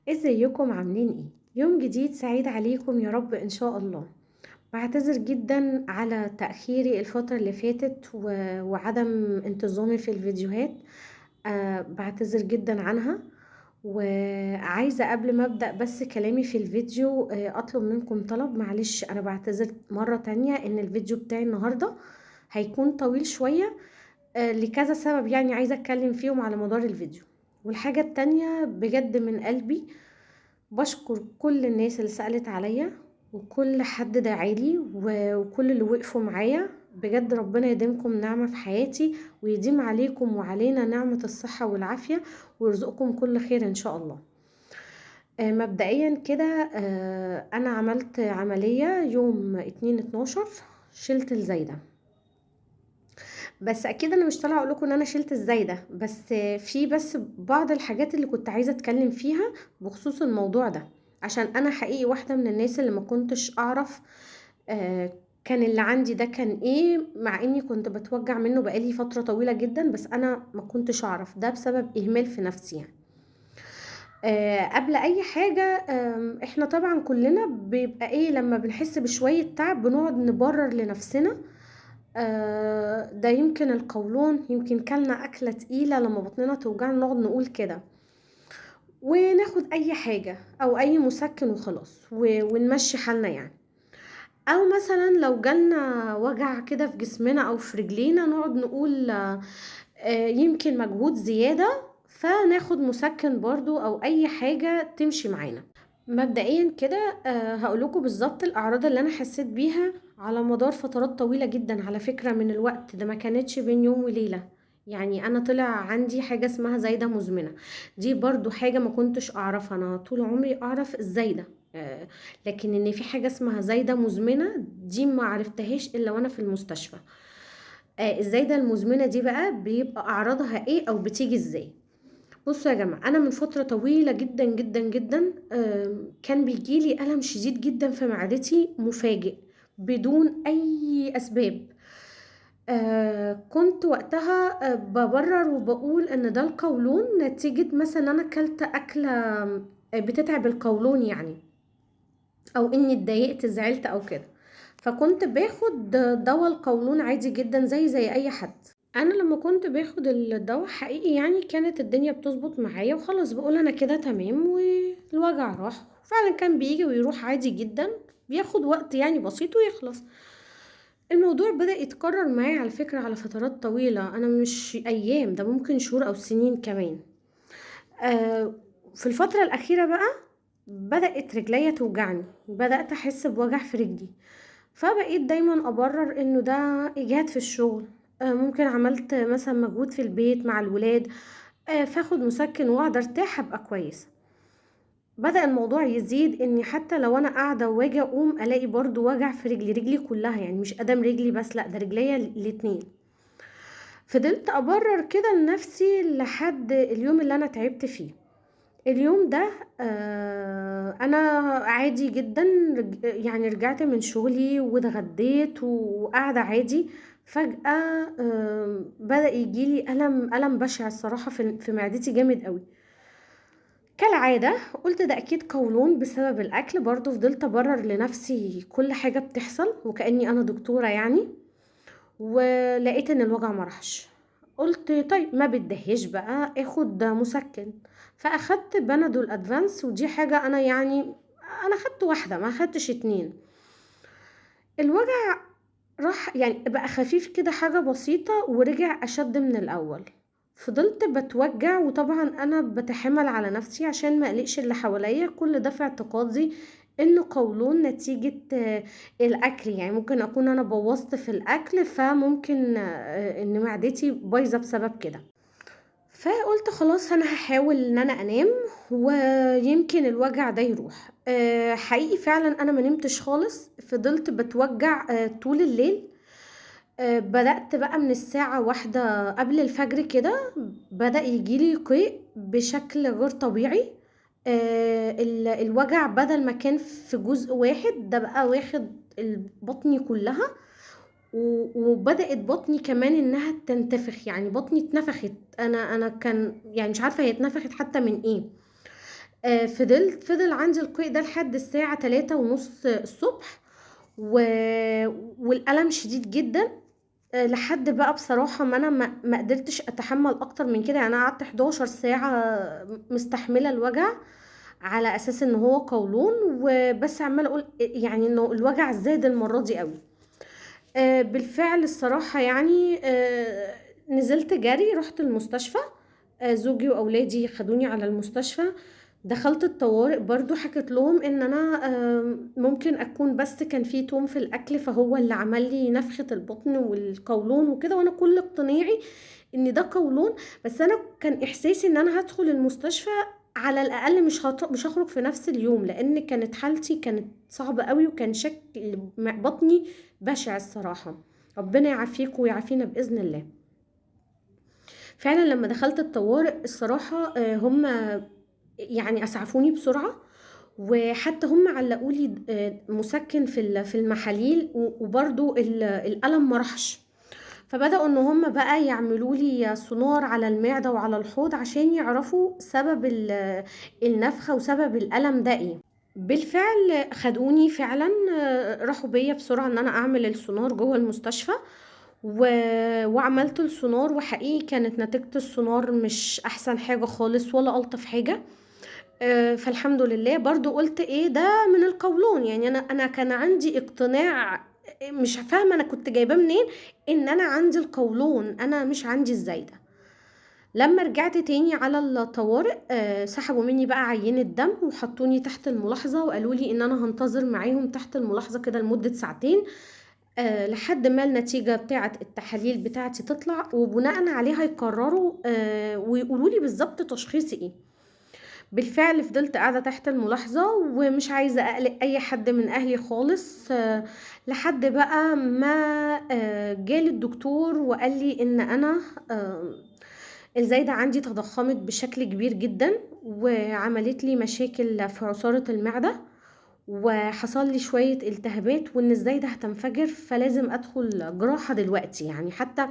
ازيكم عاملين ايه؟ يوم جديد سعيد عليكم يا رب ان شاء الله. بعتذر جدا على تأخيري الفترة اللي فاتت وعدم انتظامي في الفيديوهات. بعتذر جدا عنها. وعايزة قبل ما أبدأ بس كلامي في الفيديو أطلب منكم طلب، معلش أنا بعتذر مرة تانية إن الفيديو بتاعي النهاردة هيكون طويل شوية، لكذا سبب يعني عايزة أتكلم فيهم على مدار الفيديو. والحاجة التانية بجد من قلبي بشكر كل الناس اللي سألت عليا، وكل حد دعالي وكل اللي وقفوا معايا. بجد ربنا يديمكم نعمة في حياتي، ويديم عليكم وعلينا نعمة الصحة والعافية، ويرزقكم كل خير إن شاء الله. مبدئيا كده، أنا عملت عملية يوم 2/12، شلت الزايدة. بس اكيد انا مش طالعه اقول لكم ان انا شلت الزايده، بس في بعض الحاجات اللي كنت عايزه اتكلم فيها بخصوص الموضوع ده، عشان انا حقيقي واحده من الناس اللي ما كنتش اعرف كان اللي عندي ده كان ايه، مع اني كنت بتوجع منه بقالي فتره طويله جدا، بس انا ما كنتش اعرف ده بسبب اهمال في نفسي يعني. قبل اي حاجه، احنا طبعا كلنا بيبقى ايه لما بنحس بشويه تعب بنقعد نبرر لنفسنا. ده يمكن القولون، يمكن كلنا أكلة تقيلة لما بطننا توجعنا نقعد نقول كده، وناخد أي حاجة أو أي مسكن وخلاص ونمشي حالنا يعني. أو مثلا لو جالنا وجع كده في جسمنا أو في رجلينا نقعد نقول يمكن مجهود زيادة، فناخد مسكن برضو أو أي حاجة تمشي معانا. مبدئيا كده هقولكوا بالظبط الأعراض اللي أنا حسيت بيها على مدار فترات طويلة جدا على فكرة من الوقت ده، ما كانتش بين يوم وليلة. يعني أنا طلع عندي حاجة اسمها زايدة مزمنة، دي برضو حاجة ما كنتش أعرفها. أنا طول عمري أعرف الزايدة، لكن إن في حاجة اسمها زايدة مزمنة دي ما عرفتهاش إلا وأنا في المستشفى. الزايدة المزمنة دي بقى بيبقى أعراضها إيه أو بتيجي إزاي؟ بصوا يا جماعة، أنا من فترة طويلة جدا جدا جدا كان بيجيلي ألم شديد جدا في معدتي مفاجئ بدون أي أسباب. كنت وقتها ببرر وبقول إن ده القولون، نتيجة مثلا إن أنا أكلت أكلة بتتعب القولون يعني، أو إني اتضايقت زعلت أو كده. فكنت باخد دواء القولون عادي جدا زي أي حد. انا لما كنت باخد الدواء حقيقي يعني كانت الدنيا بتظبط معايا وخلاص، بقول انا كده تمام والوجع راح. فعلا كان بيجي ويروح عادي جدا، بياخد وقت يعني بسيط ويخلص. الموضوع بدأ يتكرر معايا على فكرة على فترات طويلة، انا مش ايام، ده ممكن شهور او سنين كمان. آه في الفترة الأخيرة بقى بدأت رجليا توجعني، بدأت أحس بوجع في رجلي. فبقيت دايما أبرر إنه ده إجهاد في الشغل، ممكن عملت مثلا مجهود في البيت مع الولاد، فاخد مسكن وأقعد أرتاح أبقى كويسة. بدأ الموضوع يزيد إني حتى لو أنا قاعدة واجي أقوم ألاقي برضو وجع في رجلي كلها، يعني مش قدام رجلي بس، لأ ده رجليا الاتنين. فضلت أبرر كده لنفسي لحد اليوم اللي أنا تعبت فيه. اليوم ده انا عادي جدا، يعني رجعت من شغلي واتغديت وقاعدة عادي. فجأة بدأ يجيلي ألم بشع الصراحة في معدتي جامد قوي. كالعادة قلت ده أكيد قولون بسبب الأكل، برضو فضلت أبرر لنفسي كل حاجة بتحصل وكأني أنا دكتورة يعني. ولقيت ان الوجع مرحش، قلت طيب ما بدهش بقى اخد مسكن. فاخدت بنادول ادفانس، ودي حاجة انا يعني انا خدت واحدة ما خدتش اتنين. الوجع راح يعني بقى خفيف كده، حاجة بسيطة، ورجع اشد من الاول. فضلت بتوجع، وطبعا انا بتحمل على نفسي عشان ما اقلقش اللي حواليا، كل ده في اعتقادي انه قولون نتيجة الاكل. يعني ممكن اكون انا بوظت في الاكل، فممكن ان معدتي بايظة بسبب كده. فقلت خلاص انا هحاول ان انا انام ويمكن الوجع ده يروح. حقيقي فعلا انا ما نمتش خالص، فضلت بتوجع طول الليل. بدأت بقى من الساعة 1 قبل الفجر كده، بدأ يجيلي قيء بشكل غير طبيعي. الوجع بدل ما كان في جزء واحد ده بقى واخد بطني كلها. وبدأت بطني كمان انها تنتفخ، يعني بطني اتنفخت. انا كان يعني مش عارفة هي اتنفخت حتى من ايه. فضل عندي القيء ده لحد الساعة 3:30 الصبح، و... والألم شديد جدا. لحد بقى بصراحة ما انا ما قدرتش اتحمل اكتر من كده، يعني انا قعدت 11 ساعة مستحملة الوجع على اساس ان هو قولون، وبس عمالة اقول يعني انه الوجع زاد المرة دي قوي. بالفعل الصراحة يعني نزلت جري، رحت المستشفى. زوجي واولادي خدوني على المستشفى. دخلت الطوارئ برضو، حكت لهم ان انا ممكن اكون بس كان في توم في الاكل فهو اللي عمل لي نفخة البطن والقولون وكده، وانا كل اقتناعي ان ده قولون. بس انا كان احساسي ان انا هدخل المستشفى على الاقل مش هخرج في نفس اليوم، لان كانت حالتي كانت صعبة قوي، وكان شكل بطني بشع الصراحة. ربنا يعافيك ويعافينا بإذن الله. فعلا لما دخلت الطوارئ الصراحة هم يعني أسعفوني بسرعة، وحتى هم علقوا لي مسكن في المحاليل، وبرضو الألم ما راحش. فبدأوا ان هم بقى يعملوا لي سونار على المعدة وعلى الحوض عشان يعرفوا سبب النفخة وسبب الألم ده ايه. بالفعل خدوني فعلا، راحوا بيا بسرعة ان انا اعمل السونار جوه المستشفى، وعملت السونار، وحقيقي كانت نتيجة السونار مش احسن حاجة خالص ولا الطف حاجة. فالحمد لله. برضو قلت ايه ده من القولون، يعني انا كان عندي اقتناع مش فاهمه انا كنت جايباه منين ان انا عندي القولون، انا مش عندي الزايده. لما رجعت تاني على الطوارئ سحبوا مني بقى عينة دم وحطوني تحت الملاحظة، وقالوا لي ان انا هنتظر معاهم تحت الملاحظة كده لمدة ساعتين لحد ما النتيجة بتاعة التحاليل بتاعتي تطلع، وبناء عليها يقرروا ويقولوا لي بالظبط تشخيصي ايه. بالفعل فضلت قاعدة تحت الملاحظة ومش عايزة اقلق اي حد من اهلي خالص، لحد بقى ما جالي الدكتور وقال لي ان انا الزايدة عندي تضخمت بشكل كبير جدا، وعملت لي مشاكل في عصارة المعدة، وحصل لي شوية التهابات، وان الزايدة هتنفجر، فلازم ادخل جراحة دلوقتي، يعني حتى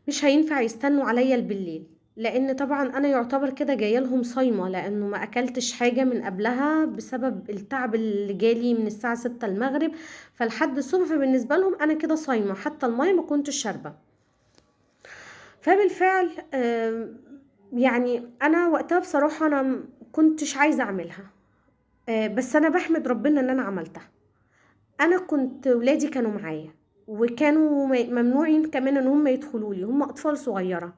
مش هينفع يستنوا عليا بالليل، لان طبعا انا يعتبر كده جايه لهم صايمه، لانه ما اكلتش حاجه من قبلها بسبب التعب اللي جالي من الساعه 6 المغرب فلحد الصبح، فبالنسبه لهم انا كده صايمه، حتى الميه ما كنتش شاربه. فبالفعل يعني انا وقتها بصراحه انا كنتش عايزه اعملها، بس انا بحمد ربنا ان انا عملتها. انا كنت ولادي كانوا معايا، وكانوا ممنوعين كمان ان هم يدخلوا لي، هم اطفال صغيره.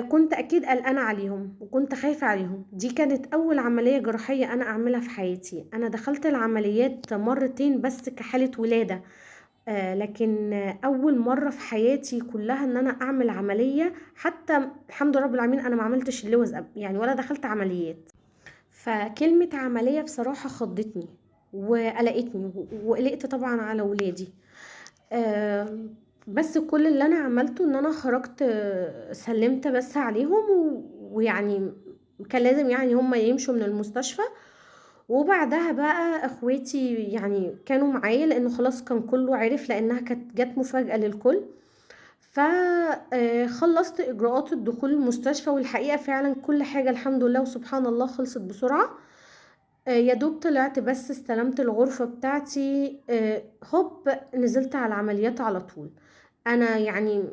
كنت اكيد قلقانه عليهم وكنت خايفه عليهم. دي كانت اول عمليه جراحيه انا اعملها في حياتي. انا دخلت العمليات مرتين بس كحاله ولاده، لكن اول مره في حياتي كلها ان انا اعمل عمليه. حتى الحمد لله رب العالمين انا ما عملتش اللوز يعني ولا دخلت عمليات. فكلمه عمليه بصراحه خضتني وقلقتني، وقلقت طبعا على ولادي. بس كل اللي انا عملته ان انا خرجت، سلمت بس عليهم ويعني كان لازم يعني هم يمشوا من المستشفى. وبعدها بقى اخواتي يعني كانوا معايا، لانه خلاص كان كله عرف، لانها كانت جت مفاجأة للكل. فخلصت اجراءات الدخول المستشفى، والحقيقة فعلا كل حاجة الحمد لله وسبحان الله خلصت بسرعة. يا دوب طلعت بس استلمت الغرفة بتاعتي، هوب نزلت على العمليات على طول. انا يعني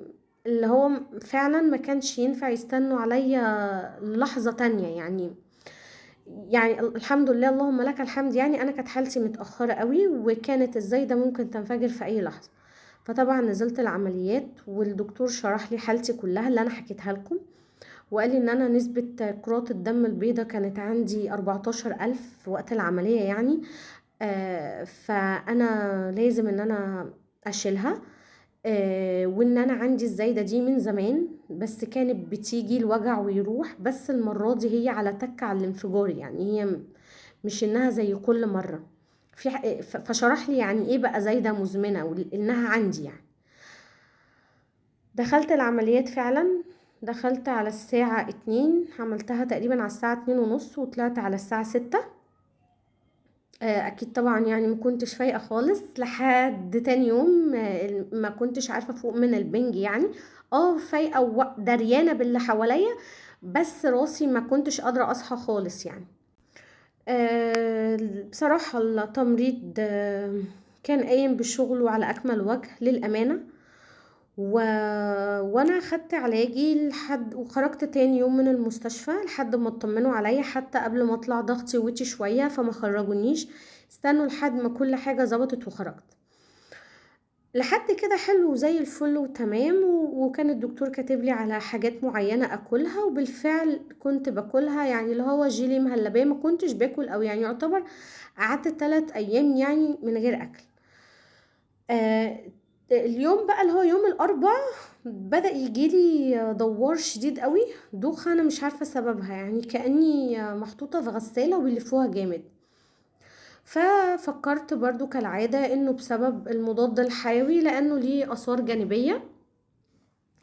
اللي هو فعلا ما كانش ينفع يستنوا عليا لحظة تانية، يعني الحمد لله اللهم لك الحمد. يعني انا كانت حالتي متأخرة قوي، وكانت الزايدة ممكن تنفجر في اي لحظة. فطبعا نزلت العمليات، والدكتور شرح لي حالتي كلها اللي انا حكيتها لكم، وقال لي ان انا نسبة كرات الدم البيضاء كانت عندي 14,000 في وقت العملية يعني. فانا لازم ان انا اشيلها، وان انا عندي الزايدة دي من زمان، بس كانت بتيجي الوجع ويروح، بس المرة دي هي على تك على الانفجار، يعني هي مش انها زي كل مرة. فشرح لي يعني ايه بقى زايدة مزمنة، وانها عندي يعني. دخلت العمليات فعلا، دخلت على الساعة 2، عملتها تقريبا على الساعة 2:30 وطلعت على الساعة 6. اكيد طبعا يعني ما كنتش فايقة خالص لحد تاني يوم، ما كنتش عارفة فوق من البنج يعني. فايقة ودريانة باللي حواليا، بس راسي ما كنتش قادرة اصحى خالص يعني. بصراحة التمريض كان قايم بشغله على اكمل وجه للامانة. و... وانا خدت علاجي لحد وخرجت تاني يوم من المستشفى لحد ما اطمنوا عليا، حتى قبل ما اطلع ضغطي وطي شوية فما خرجونيش، استنوا لحد ما كل حاجة ظبطت وخرجت. لحد كده حلو زي الفل وتمام، وكان الدكتور كاتب لي على حاجات معينة اكلها، وبالفعل كنت باكلها، يعني اللي هو جيلي مهلبية ما كنتش باكل، او يعني يعتبر قعدت 3 ايام يعني من غير اكل. آه اليوم بقى اللي هو يوم الاربع بدأ يجيلي دوار شديد قوي، دوخة انا مش عارفة سببها، يعني كأني محطوطة في غسالة وبيلفوها جامد. ففكرت برضو كالعادة انه بسبب المضاد الحيوي لانه ليه اثار جانبية،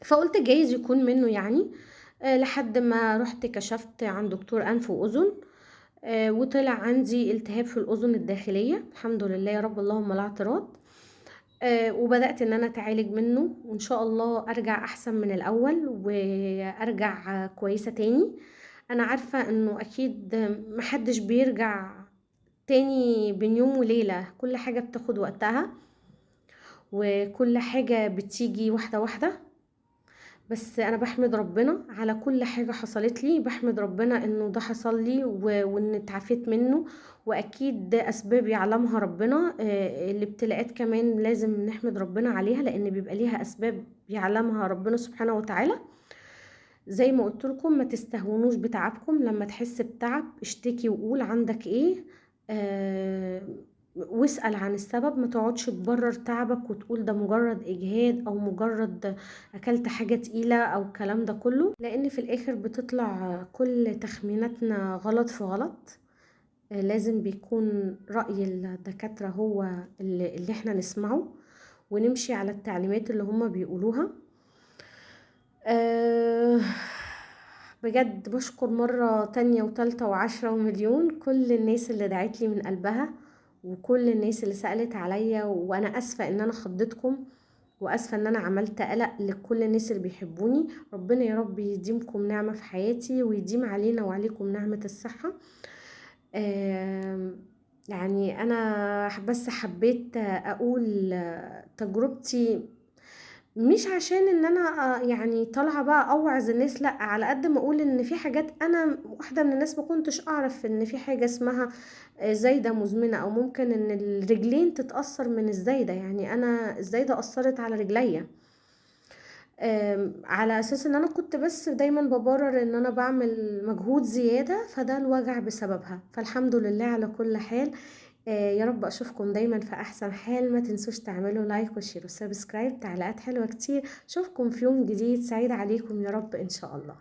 فقلت جايز يكون منه يعني. لحد ما رحت كشفت عن دكتور انف واذن، وطلع عندي التهاب في الاذن الداخلية، الحمد لله يا رب اللهم لا اعتراض. وبدأت ان انا اتعالج منه، وان شاء الله ارجع احسن من الاول وارجع كويسة تاني. انا عارفة انه اكيد محدش بيرجع تاني بين يوم وليلة، كل حاجة بتاخد وقتها وكل حاجة بتيجي واحدة واحدة. بس انا بحمد ربنا على كل حاجة حصلت لي، بحمد ربنا انه ده حصل لي وان اتعافيت منه، واكيد ده اسباب يعلمها ربنا. الابتلاءات كمان لازم نحمد ربنا عليها، لان بيبقى ليها اسباب يعلمها ربنا سبحانه وتعالى. زي ما قلت لكم ما تستهونوش بتعبكم، لما تحس بتعب اشتكي وقول عندك ايه. آه واسأل عن السبب، ما تقعدش تبرر تعبك وتقول ده مجرد اجهاد او مجرد اكلت حاجة تقيلة او الكلام ده كله، لان في الاخر بتطلع كل تخميناتنا غلط في غلط. لازم بيكون رأي الدكاترة هو اللي احنا نسمعه ونمشي على التعليمات اللي هما بيقولوها. أه بجد بشكر مرة تانية وتالتة وعشرة ومليون كل الناس اللي دعت لي من قلبها، وكل الناس اللي سألت عليا، وانا اسفة ان انا خضتكم، واسفة ان انا عملت قلق لكل الناس اللي بيحبوني. ربنا يا رب يديمكم نعمة في حياتي، ويديم علينا وعليكم نعمة الصحة. يعني انا بس حبيت اقول تجربتي، مش عشان ان انا يعني طالعه بقى اوعظ الناس، لا، على قد ما اقول ان في حاجات انا واحده من الناس ما كنتش اعرف ان في حاجه اسمها زايده مزمنه، او ممكن ان الرجلين تتاثر من الزايده. يعني انا الزايده اثرت على رجليا، على اساس ان انا كنت بس دايما ببرر ان انا بعمل مجهود زياده، فده الوجع بسببها. فالحمد لله على كل حال. يا رب اشوفكم دايما في احسن حال. ما تنسوش تعملوا لايك وشير وسبسكرايب، تعليقات حلوة كتير. اشوفكم في يوم جديد سعيد عليكم يا رب ان شاء الله.